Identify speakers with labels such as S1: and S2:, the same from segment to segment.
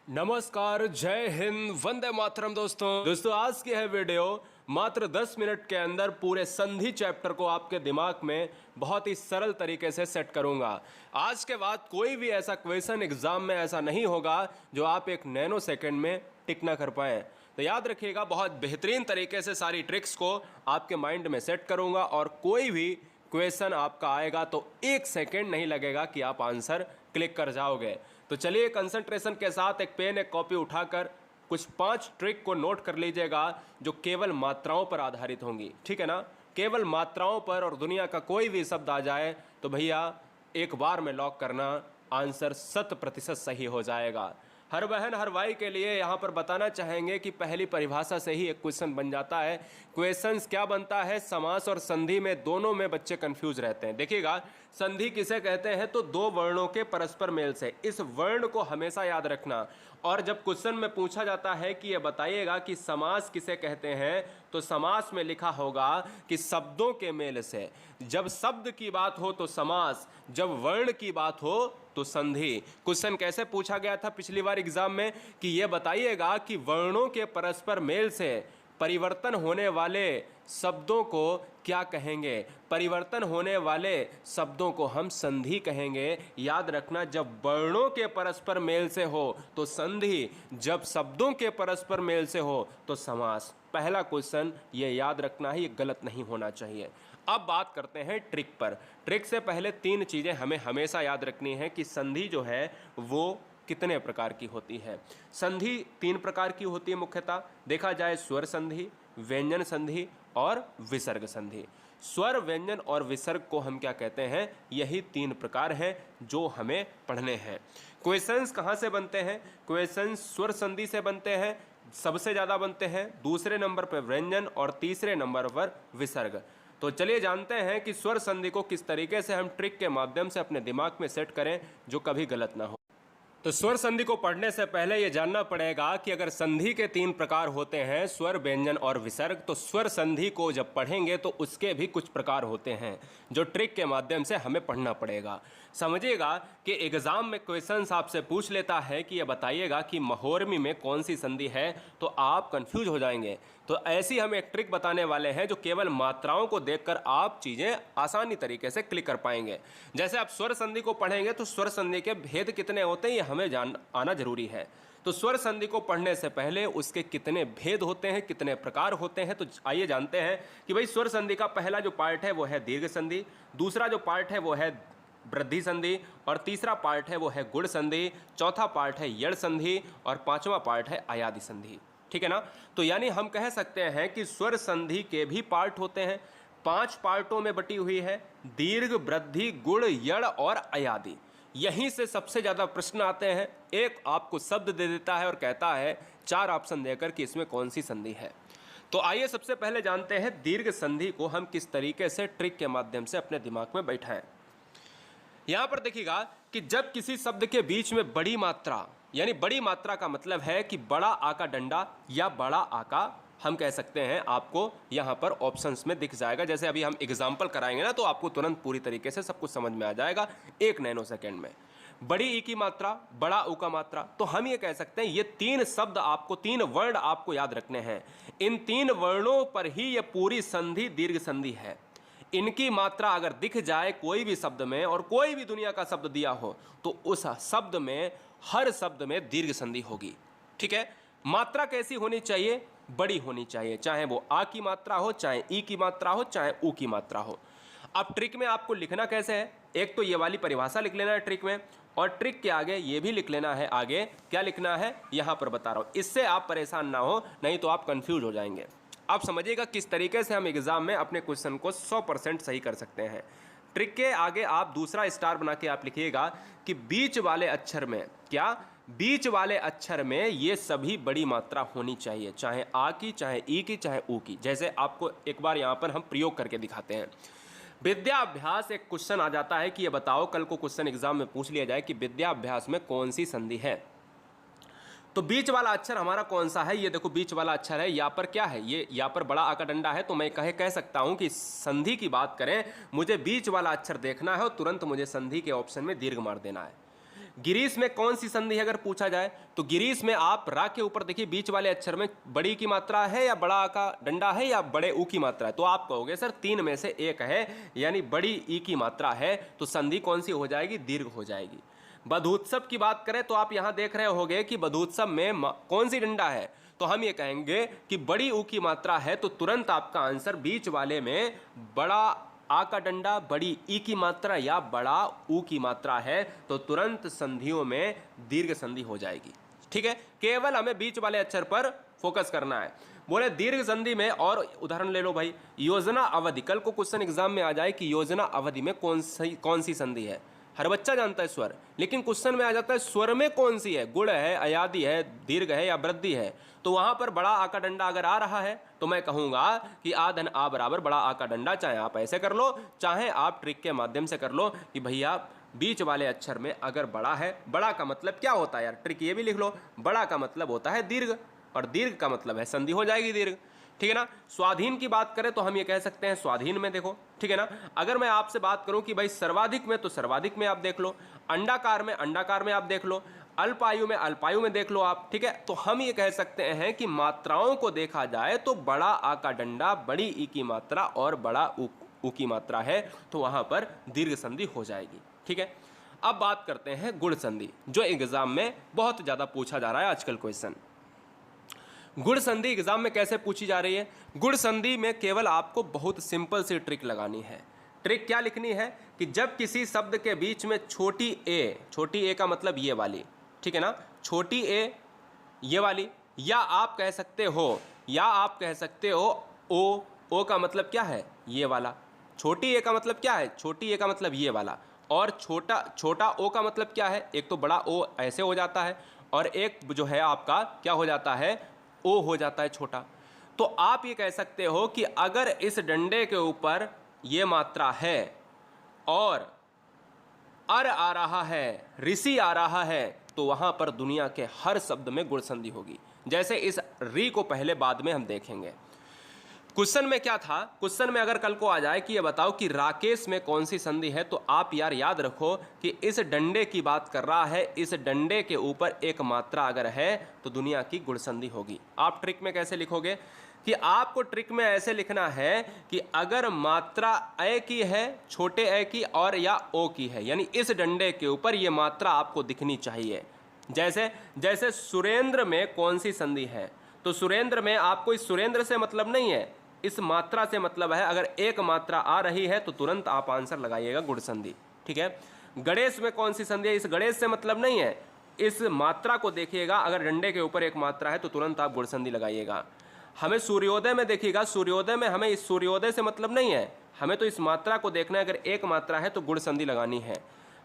S1: नमस्कार, जय हिंद, वंदे मातरम। दोस्तों आज की है वीडियो मात्र 10 मिनट के अंदर पूरे संधि चैप्टर को आपके दिमाग में बहुत ही सरल तरीके से सेट करूंगा। आज के बाद कोई भी ऐसा क्वेश्चन एग्जाम में ऐसा नहीं होगा जो आप एक नैनो सेकंड में टिक ना कर पाए। तो याद रखिएगा, बहुत बेहतरीन तरीके से सारी ट्रिक्स को आपके माइंड में सेट करूंगा और कोई भी क्वेश्चन आपका आएगा तो एक सेकंड नहीं लगेगा कि आप आंसर क्लिक कर जाओगे। तो चलिए कंसंट्रेशन के साथ एक पेन एक कॉपी उठाकर कुछ 5 ट्रिक को नोट कर लीजिएगा जो केवल मात्राओं पर आधारित होंगी। ठीक है ना, केवल मात्राओं पर, और दुनिया का कोई भी शब्द आ जाए तो भैया एक बार में लॉक करना, आंसर 100% सही हो जाएगा। हर बहन हर भाई के लिए यहाँ पर बताना चाहेंगे कि पहली परिभाषा से ही एक क्वेश्चन बन जाता है। क्वेश्चंस क्या बनता है, समास और संधि में, दोनों में बच्चे कंफ्यूज रहते हैं। देखिएगा, संधि किसे कहते हैं तो दो वर्णों के परस्पर मेल से। इस वर्ण को हमेशा याद रखना। और जब क्वेश्चन में पूछा जाता है कि ये बताइएगा कि समास किसे कहते हैं, तो समास में लिखा होगा कि शब्दों के मेल से। जब शब्द की बात हो तो समास, जब वर्ण की बात हो तो संधि। क्वेश्चन कैसे पूछा गया था पिछली बार एग्जाम में कि ये बताइएगा कि वर्णों के परस्पर मेल से परिवर्तन होने वाले शब्दों को क्या कहेंगे। परिवर्तन होने वाले शब्दों को हम संधि कहेंगे। याद रखना, जब वर्णों के परस्पर मेल से हो तो संधि, जब शब्दों के परस्पर मेल से हो तो समास। पहला क्वेश्चन ये याद रखना है, ये गलत नहीं होना चाहिए। अब बात करते हैं ट्रिक पर। ट्रिक से पहले 3 चीज़ें हमें हमेशा याद रखनी है कि संधि जो है वो कितने प्रकार की होती है। संधि 3 प्रकार की होती है मुख्यतः, देखा जाए स्वर संधि, व्यंजन संधि और विसर्ग संधि। स्वर, व्यंजन और विसर्ग को हम क्या कहते हैं, यही 3 प्रकार हैं जो हमें पढ़ने हैं। क्वेश्चंस कहाँ से बनते हैं, क्वेश्चंस स्वर संधि से बनते हैं, सबसे ज़्यादा बनते हैं, दूसरे नंबर पर व्यंजन और तीसरे नंबर पर विसर्ग। तो चलिए जानते हैं कि स्वर संधि को किस तरीके से हम ट्रिक के माध्यम से अपने दिमाग में सेट करें जो कभी गलत ना हो। तो स्वर संधि को पढ़ने से पहले यह जानना पड़ेगा कि अगर संधि के 3 प्रकार होते हैं, स्वर, व्यंजन और विसर्ग, तो स्वर संधि को जब पढ़ेंगे तो उसके भी कुछ प्रकार होते हैं जो ट्रिक के माध्यम से हमें पढ़ना पड़ेगा। समझिएगा कि एग्जाम में क्वेश्चंस आपसे पूछ लेता है कि यह बताइएगा कि महोर्मी में कौन सी संधि है, तो आप कंफ्यूज हो जाएंगे। तो ऐसी हम एक ट्रिक बताने वाले हैं जो केवल मात्राओं को देखकर आप चीज़ें आसानी तरीके से क्लिक कर पाएंगे। जैसे आप स्वर संधि को पढ़ेंगे तो स्वर संधि के भेद कितने होते हैं हमें जान आना जरूरी है। तो स्वर संधि को पढ़ने से पहले उसके कितने भेद होते हैं, कितने प्रकार होते हैं, तो आइए जानते हैं कि भाई स्वर संधि का पहला जो पार्ट है वो है दीर्घ संधि, दूसरा जो पार्ट है वो है वृद्धि संधि, और तीसरा पार्ट है वो है गुण संधि, चौथा पार्ट है यड़ संधि और 5वां पार्ट है अयादि संधि। ठीक है ना। तो यानी हम कह सकते हैं कि स्वर संधि के भी पार्ट होते हैं, 5 पार्टों में बटी हुई है, दीर्घ, वृद्धि, गुण, यड़ और अयादि। यहीं से सबसे ज़्यादा प्रश्न आते हैं। एक आपको शब्द दे देता है और कहता है 4 ऑप्शन देकर कि इसमें कौन सी संधि है। तो आइए सबसे पहले जानते हैं दीर्घ संधि को हम किस तरीके से ट्रिक के माध्यम से अपने दिमाग में बैठाएं। यहां पर देखिएगा कि जब किसी शब्द के बीच में बड़ी मात्रा, यानी बड़ी मात्रा का मतलब है कि बड़ा आ का डंडा या बड़ा आ का, हम कह सकते हैं, आपको यहां पर ऑप्शंस में दिख जाएगा। जैसे अभी हम एग्जांपल कराएंगे ना तो आपको तुरंत पूरी तरीके से सब कुछ समझ में आ जाएगा 1 नैनो सेकेंड में। बड़ी ई की मात्रा, बड़ा ऊ का मात्रा, तो हम ये कह सकते हैं ये 3 शब्द आपको, 3 वर्ण आपको याद रखने हैं। इन 3 वर्णों पर ही ये पूरी संधि दीर्घ संधि है। इनकी मात्रा अगर दिख जाए कोई भी शब्द में, और कोई भी दुनिया का शब्द दिया हो, तो उस शब्द में, हर शब्द में दीर्घ संधि होगी। ठीक है। मात्रा कैसी होनी चाहिए, बड़ी होनी चाहिए, चाहे वो आ की मात्रा हो, चाहे ई की मात्रा हो, चाहे ऊ की मात्रा हो। अब ट्रिक में आपको लिखना कैसे है, एक तो ये वाली परिभाषा लिख लेना है ट्रिक में, और ट्रिक के आगे ये भी लिख लेना है। आगे क्या लिखना है यहां पर बता रहा हूं, इससे आप परेशान ना हो, नहीं तो आप कंफ्यूज हो जाएंगे। आप समझिएगा किस तरीके से हम एग्जाम में अपने क्वेश्चन को 100% सही कर सकते हैं। ट्रिक के आगे आप दूसरा स्टार बना के आप लिखिएगा कि बीच वाले अक्षर में, क्या, बीच वाले अक्षर में ये सभी बड़ी मात्रा होनी चाहिए, चाहे आ की, चाहे ई की, चाहे ऊ की। जैसे आपको एक बार यहां पर हम प्रयोग करके दिखाते हैं। विद्याभ्यास एक क्वेश्चन आ जाता है कि ये बताओ, कल को क्वेश्चन एग्जाम में पूछ लिया जाए कि विद्याभ्यास में कौन सी संधि है, तो बीच वाला अक्षर हमारा कौन सा है। ये देखो बीच वाला अक्षर है, यहाँ पर क्या है, ये यहाँ पर बड़ा आ का डंडा है। तो मैं कह सकता हूँ कि संधि की बात करें, मुझे बीच वाला अक्षर देखना है और तुरंत मुझे संधि के ऑप्शन में दीर्घ मार देना है। गिरीश में कौन सी संधि है अगर पूछा जाए तो गिरीश में आप रा के ऊपर देखिए बीच वाले अक्षर में बड़ी की मात्रा है या बड़ा का डंडा है या बड़े ऊ की मात्रा है, तो आप कहोगे सर तीन में से एक है यानी बड़ी ई की मात्रा है, तो संधि कौन सी हो जाएगी, दीर्घ हो जाएगी। बधूत्सव की बात करें तो आप यहां देख रहे होंगे कि बधूत्सव में कौन सी डंडा है, तो हम ये कहेंगे कि बड़ी ऊ की मात्रा है, तो तुरंत आपका आंसर बीच वाले में बड़ा आ का डंडा बड़ी ई की मात्रा या बड़ा ऊ की मात्रा है, तो तुरंत संधियों में दीर्घ संधि हो जाएगी। ठीक है, केवल हमें बीच वाले अक्षर पर फोकस करना है। बोले दीर्घ संधि में और उदाहरण ले लो भाई, योजना अवधि। कल को क्वेश्चन एग्जाम में आ जाए कि योजना अवधि में कौन सी संधि है, हर बच्चा जानता है स्वर, लेकिन क्वेश्चन में आ जाता है स्वर में कौन सी है, गुण है, अयादि है, दीर्घ है या वृद्धि है। तो वहां पर बड़ा आ का डंडा अगर आ रहा है तो मैं कहूंगा कि आ धन आ बराबर बड़ा आ का डंडा, चाहे आप ऐसे कर लो चाहे आप ट्रिक के माध्यम से कर लो कि भैया बीच वाले अक्षर में अगर बड़ा है, बड़ा का मतलब क्या होता है यार, ट्रिक ये भी लिख लो, बड़ा का मतलब होता है दीर्घ और दीर्घ का मतलब है संधि हो जाएगी दीर्घ। ठीक है ना। स्वाधीन की बात करें तो हम ये कह सकते हैं स्वाधीन में देखो, ठीक है ना। अगर मैं आपसे बात करूं कि भाई सर्वाधिक में, तो सर्वाधिक में आप देख लो, अंडाकार में आप देख लो, अल्पायु में देख लो आप। ठीक है, तो हम ये कह सकते हैं कि मात्राओं को देखा जाए तो बड़ा आ का डंडा बड़ी ई की मात्रा और बड़ा ऊ की मात्रा है, तो वहां पर दीर्घ संधि हो जाएगी। ठीक है, अब बात करते हैं गुण संधि, जो एग्जाम में बहुत ज्यादा पूछा जा रहा है आजकल क्वेश्चन। गुण संधि एग्जाम में कैसे पूछी जा रही है? गुण संधि में केवल आपको बहुत सिंपल सी ट्रिक लगानी है। ट्रिक क्या लिखनी है कि जब किसी शब्द के बीच में छोटी ए का मतलब ये वाली, ठीक है ना, छोटी ए ये वाली, या आप कह सकते हो ओ का मतलब क्या है, ये वाला। छोटी ए का मतलब क्या है, छोटी ए का मतलब ये वाला, और छोटा ओ का मतलब क्या है, एक तो बड़ा ओ ऐसे हो जाता है और एक जो है आपका क्या हो जाता है, ओ हो जाता है छोटा। तो आप ये कह सकते हो कि अगर इस डंडे के ऊपर ये मात्रा है और अर आ रहा है, ऋषि आ रहा है, तो वहां पर दुनिया के हर शब्द में गुण संधि होगी। जैसे इस री को पहले बाद में हम देखेंगे। क्वेश्चन में क्या था, क्वेश्चन में अगर कल को आ जाए कि ये बताओ कि राकेश में कौन सी संधि है, तो आप यार याद रखो कि इस डंडे की बात कर रहा है, इस डंडे के ऊपर एक मात्रा अगर है तो दुनिया की गुण संधि होगी। आप ट्रिक में कैसे लिखोगे कि आपको ट्रिक में ऐसे लिखना है कि अगर मात्रा ए की है, छोटे ए की और या ओ की है, यानी इस डंडे के ऊपर ये मात्रा आपको दिखनी चाहिए। जैसे सुरेंद्र में कौन सी संधि है, तो सुरेंद्र में आपको इस सुरेंद्र से मतलब नहीं है, इस मात्रा से मतलब है। अगर एक मात्रा आ रही है तो तुरंत आप आंसर लगाइएगा गुण संधि। ठीक है। गणेश में कौन सी संधि है, इस गणेश से मतलब नहीं है, इस मात्रा को देखिएगा, अगर डंडे के ऊपर एक मात्रा है तो तुरंत आप गुण संधि लगाइएगा। हमें सूर्योदय में देखिएगा, सूर्योदय में हमें इस सूर्योदय से मतलब नहीं है, हमें तो इस मात्रा को देखना है, अगर एक मात्रा है तो गुण संधि लगानी है।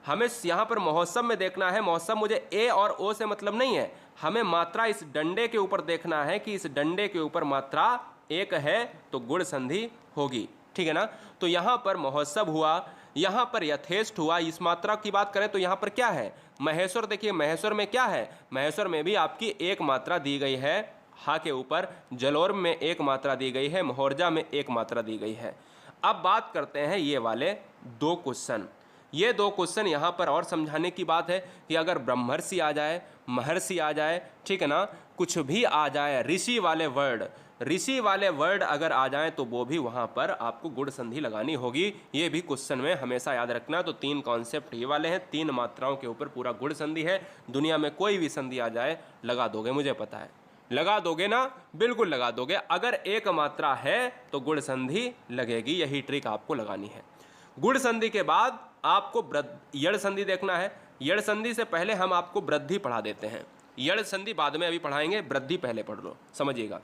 S1: हमें यहाँ पर महोत्सव में देखना है, महोत्सव मुझे ए और ओ से मतलब नहीं है, हमें मात्रा इस डंडे के ऊपर देखना है कि इस डंडे के ऊपर मात्रा एक है तो गुण संधि होगी। ठीक है ना। तो यहाँ पर महोत्सव हुआ, यहाँ पर यथेष्ट हुआ। इस मात्रा की बात करें तो यहाँ पर क्या है, महेश्वर। देखिए महेश्वर में क्या है, महेश्वर में भी आपकी एक मात्रा दी गई है हा के ऊपर, जलोर में एक मात्रा दी गई है, मोहर्जा में एक मात्रा दी गई है। अब बात करते हैं ये वाले दो क्वेश्चन। ये दो क्वेश्चन यहाँ पर और समझाने की बात है कि अगर ब्रह्मर्षि आ जाए, महर्षि आ जाए, ठीक है ना, कुछ भी आ जाए, ऋषि वाले वर्ड अगर आ जाए तो वो भी वहाँ पर आपको गुण संधि लगानी होगी। ये भी क्वेश्चन में हमेशा याद रखना। तो तीन कॉन्सेप्ट ये वाले हैं, तीन मात्राओं के ऊपर पूरा गुण संधि है। दुनिया में कोई भी संधि आ जाए लगा दोगे, मुझे पता है, लगा दोगे ना, बिल्कुल लगा दोगे। अगर एक मात्रा है तो गुण संधि लगेगी, यही ट्रिक आपको लगानी है। गुण संधि के बाद आपको यड़ संधि देखना है। यड़ संधि से पहले हम आपको वृद्धि पढ़ा देते हैं, यड़ संधि बाद में अभी पढ़ाएंगे, वृद्धि पहले पढ़ लो, समझिएगा।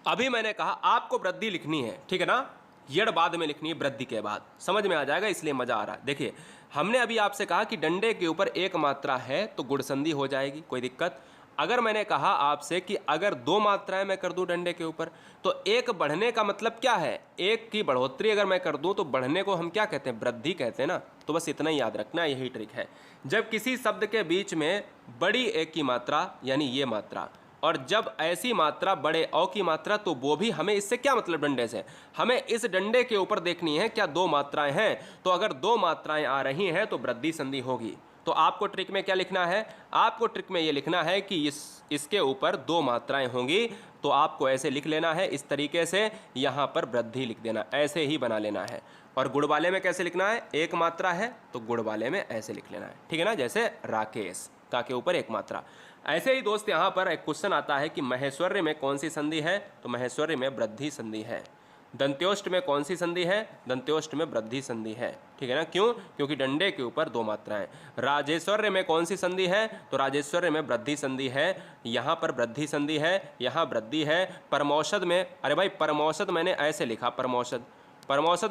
S1: अभी मैंने कहा आपको वृद्धि लिखनी है, ठीक है ना, यड़ बाद में लिखनी है, वृद्धि के बाद, समझ में आ जाएगा, इसलिए मजा आ रहा है। देखिए हमने अभी आपसे कहा कि डंडे के ऊपर एक मात्रा है तो गुण संधि हो जाएगी, कोई दिक्कत। अगर मैंने कहा आपसे कि अगर दो मात्राएं मैं कर दूं डंडे के ऊपर, तो एक बढ़ने का मतलब क्या है, एक की बढ़ोतरी अगर मैं कर दूं तो बढ़ने को हम क्या कहते हैं, वृद्धि कहते हैं ना। तो बस इतना ही याद रखना, यही ट्रिक है। जब किसी शब्द के बीच में बड़ी एक की मात्रा यानी ये मात्रा, और जब ऐसी मात्रा बड़े औ की मात्रा, तो वो भी हमें इससे क्या मतलब, डंडे से हमें इस डंडे के ऊपर देखनी है क्या दो मात्राएं हैं। तो अगर दो मात्राएं आ रही हैं तो वृद्धि संधि होगी, तो आपको ट्रिक में क्या लिखना है, आपको ट्रिक में ये लिखना है कि इसके ऊपर 2 मात्राएं होंगी, तो आपको ऐसे लिख लेना है, इस तरीके से यहाँ पर वृद्धि लिख देना, ऐसे ही बना लेना है। और गुण वाले में कैसे लिखना है, 1 मात्रा है तो गुण वाले में ऐसे लिख लेना है, ठीक है ना, जैसे राकेश का के ऊपर 1 मात्रा। ऐसे ही दोस्त यहाँ पर एक क्वेश्चन आता है कि महेश्वर्य में कौन सी संधि है, तो महेश्वर्य में वृद्धि संधि है। दंत्योष्ट में कौन सी संधि है, दंत्योष्ट में वृद्धि संधि है, ठीक है ना, क्यों, क्योंकि डंडे के ऊपर 2 मात्राएं। राजेश्वर्य में कौन सी संधि है, तो राजेश्वर्य में वृद्धि संधि है, यहाँ पर वृद्धि संधि है, यहाँ वृद्धि है। परमौषध में, अरे भाई परमौषध मैंने ऐसे लिखा, परमौषध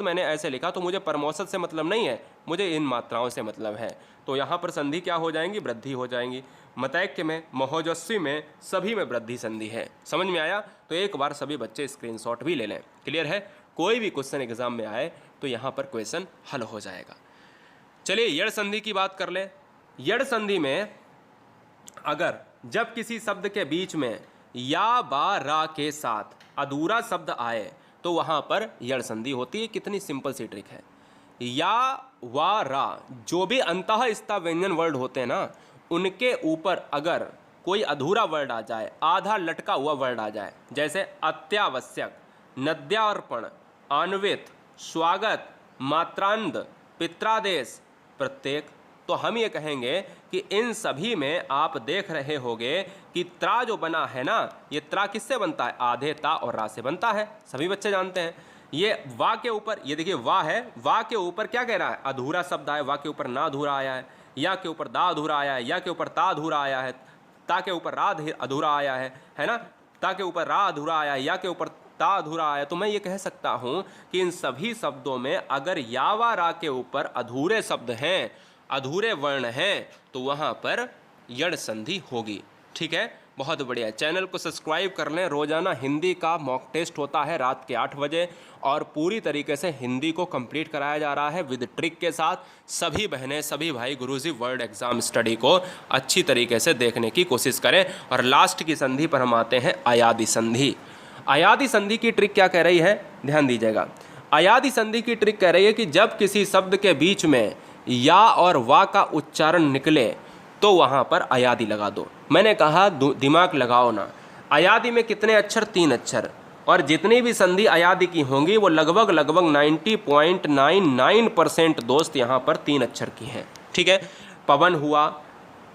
S1: मैंने ऐसे लिखा, तो मुझे परमौषध से मतलब नहीं है, मुझे इन मात्राओं से मतलब है, तो यहाँ पर संधि क्या हो जाएंगी, वृद्धि हो जाएंगी। मतैक्य में, महोजस्वी में, सभी में वृद्धि संधि है। समझ में आया, तो एक बार सभी बच्चे स्क्रीनशॉट भी ले लें। क्लियर है, कोई भी क्वेश्चन एग्जाम में आए तो यहाँ पर क्वेश्चन हल हो जाएगा। चलिए यड़ संधि की बात कर ले। यड़ संधि में अगर जब किसी शब्द के बीच में या बा रा के साथ अधूरा शब्द आए तो वहाँ पर यड़ संधि होती है। कितनी सिंपल सी ट्रिक है। या वा रा जो भी अंतः स्था व्यंजन वर्ड होते हैं ना, उनके ऊपर अगर कोई अधूरा वर्ड आ जाए, आधा लटका हुआ वर्ड आ जाए, जैसे अत्यावश्यक, नद्यार्पण, अन्वित, स्वागत, मात्रांध, पित्रादेश, प्रत्येक, तो हम ये कहेंगे कि इन सभी में आप देख रहे होंगे कि त्रा जो बना है ना, ये त्रा किससे बनता है, आधे ता और रा से बनता है, सभी बच्चे जानते हैं। ये वा के ऊपर, ये देखिए वा है, वा के ऊपर क्या कह रहा है, अधूरा शब्द आया, वा के ऊपर ना अधूरा आया है, या के ऊपर दा अधूरा आया है, या के ऊपर ता अधूरा आया है, ता के ऊपर रा अधूरा आया है ना, ता के ऊपर रा अधूरा आया है, या के ऊपर ता अधूरा आया। तो मैं ये कह सकता हूं कि इन सभी शब्दों में अगर या वा रा के ऊपर अधूरे शब्द हैं, अधूरे वर्ण हैं, तो वहां पर यड़ संधि होगी। ठीक है, बहुत बढ़िया। चैनल को सब्सक्राइब कर लें। रोजाना हिंदी का मॉक टेस्ट होता है रात के 8 बजे और पूरी तरीके से हिंदी को कंप्लीट कराया जा रहा है विद ट्रिक के साथ। सभी बहनें, सभी भाई गुरुजी वर्ड एग्जाम स्टडी को अच्छी तरीके से देखने की कोशिश करें। और लास्ट की संधि पर हम आते हैं, अयादि संधि। अयादि संधि की ट्रिक क्या कह रही है, ध्यान दीजिएगा। अयादि संधि की ट्रिक कह रही है कि जब किसी शब्द के बीच में या और वा का उच्चारण निकले तो वहां पर अयादि लगा दो। मैंने कहा दिमाग लगाओ ना, अयादि में कितने अक्षर, 3 अक्षर, और जितनी भी संधि अयादि की होंगी वो लगभग 90.99% दोस्त यहाँ पर 3 अक्षर की हैं। ठीक है, पवन हुआ,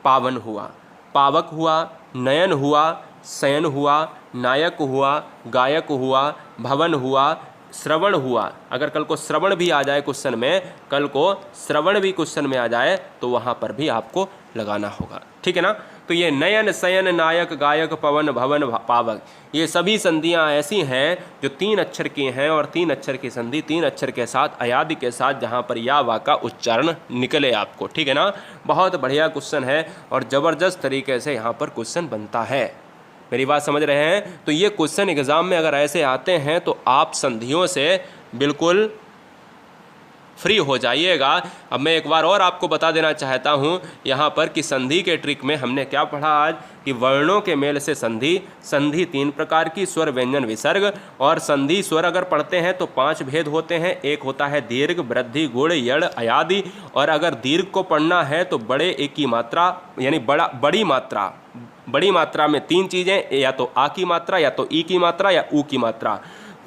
S1: पावन हुआ, पावक हुआ, नयन हुआ, शयन हुआ, नायक हुआ, गायक हुआ, भवन हुआ, श्रवण हुआ। अगर कल को श्रवण भी आ जाए क्वेश्चन में, कल को श्रवण भी क्वेश्चन में आ जाए तो वहाँ पर भी आपको लगाना होगा। ठीक है ना, तो ये नयन, शयन, नायक, गायक, पवन, भवन, पावक, ये सभी संधियाँ ऐसी हैं जो 3 अक्षर की हैं, और 3 अक्षर की संधि 3 अक्षर के साथ अयादि के साथ जहाँ पर या वा का उच्चारण निकले आपको। ठीक है ना, बहुत बढ़िया क्वेश्चन है और ज़बरदस्त तरीके से यहाँ पर क्वेश्चन बनता है। मेरी बात समझ रहे हैं। तो ये क्वेश्चन एग्जाम में अगर ऐसे आते हैं तो आप संधियों से बिल्कुल फ्री हो जाइएगा। अब मैं एक बार और आपको बता देना चाहता हूँ यहाँ पर कि संधि के ट्रिक में हमने क्या पढ़ा आज, कि वर्णों के मेल से संधि, संधि 3 प्रकार की, स्वर, व्यंजन, विसर्ग। और संधि स्वर अगर पढ़ते हैं तो 5 भेद होते हैं। एक होता है दीर्घ, वृद्धि, गुण, यड़, अयादि। और अगर दीर्घ को पढ़ना है तो बड़े एक की मात्रा यानी बड़ी मात्रा, बड़ी मात्रा में 3 चीज़ें, या तो आ की मात्रा, या तो ई की मात्रा, या ऊ की मात्रा।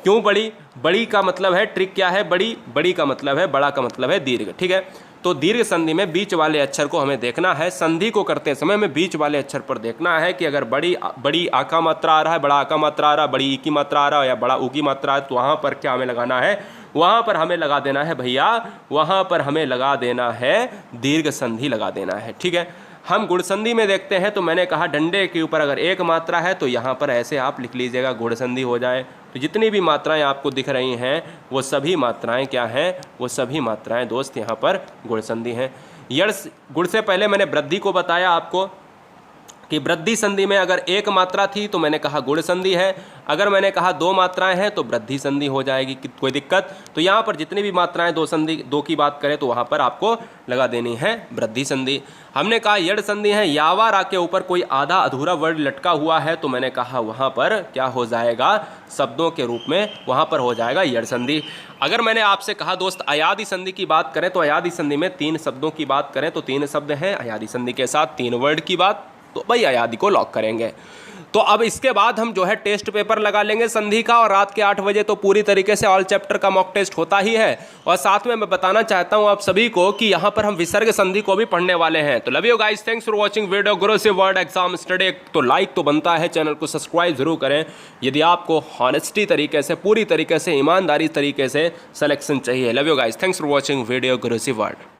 S1: क्यों बड़ी? बड़ी का मतलब है, ट्रिक क्या है, बड़ी, बड़ी का मतलब है, बड़ा का मतलब है दीर्घ। ठीक है, तो दीर्घ संधि में बीच वाले अक्षर को हमें देखना है। संधि को करते समय में बीच वाले अक्षर पर देखना है कि अगर बड़ी आ का मात्रा आ रहा है, बड़ा आ का मात्रा आ रहा है, बड़ी ई की मात्रा आ रहा है, या बड़ा ऊ की मात्रा है, तो वहाँ पर क्या हमें लगाना है, वहाँ पर हमें लगा देना है भैया, वहाँ पर हमें लगा देना है दीर्घ संधि लगा देना है। ठीक है, हम गुण संधि में देखते हैं तो मैंने कहा डंडे के ऊपर अगर 1 मात्रा है तो यहाँ पर ऐसे आप लिख लीजिएगा, गुण संधि हो जाए। तो जितनी भी मात्राएं आपको दिख रही हैं वो सभी मात्राएं क्या हैं, वो सभी मात्राएं दोस्त यहाँ पर गुण संधि हैं। यड़ गुण से पहले मैंने वृद्धि को बताया आपको कि वृद्धि संधि में अगर एक मात्रा थी तो मैंने कहा गुण संधि है, अगर मैंने कहा दो मात्राएं हैं तो वृद्धि संधि हो जाएगी, कोई दिक्कत। तो यहाँ पर जितनी भी मात्राएं दो की बात करें तो वहाँ पर आपको लगा देनी है वृद्धि संधि। हमने कहा यड़ संधि है, यावा रा के ऊपर कोई आधा अधूरा वर्ड लटका हुआ है तो मैंने कहा वहाँ पर क्या हो जाएगा, शब्दों के रूप में वहाँ पर हो जाएगा यड़ संधि। अगर मैंने आपसे कहा दोस्त अयादि संधि की बात करें तो अयादि संधि में 3 शब्दों की बात करें तो 3 शब्द हैं, अयादि संधि के साथ 3 वर्ड की बात, तो भाई अयादि को लॉक करेंगे। तो अब इसके बाद हम जो है टेस्ट पेपर लगा लेंगे संधि का, और रात के 8 बजे तो पूरी तरीके से ऑल चैप्टर का मॉक टेस्ट होता ही है। और साथ में मैं बताना चाहता हूं आप सभी को कि यहां पर हम विसर्ग संधि को भी पढ़ने वाले हैं। तो love you guys, thanks for watching video गुरु से वर्ड एग्जाम स्टडी। तो लाइक तो बनता है, चैनल को सब्सक्राइब जरूर करें यदि आपको हॉनेस्टी तरीके से, पूरी तरीके से, ईमानदारी तरीके से सिलेक्शन चाहिए। Love you guys, thanks for watching video गुरु से वर्ड।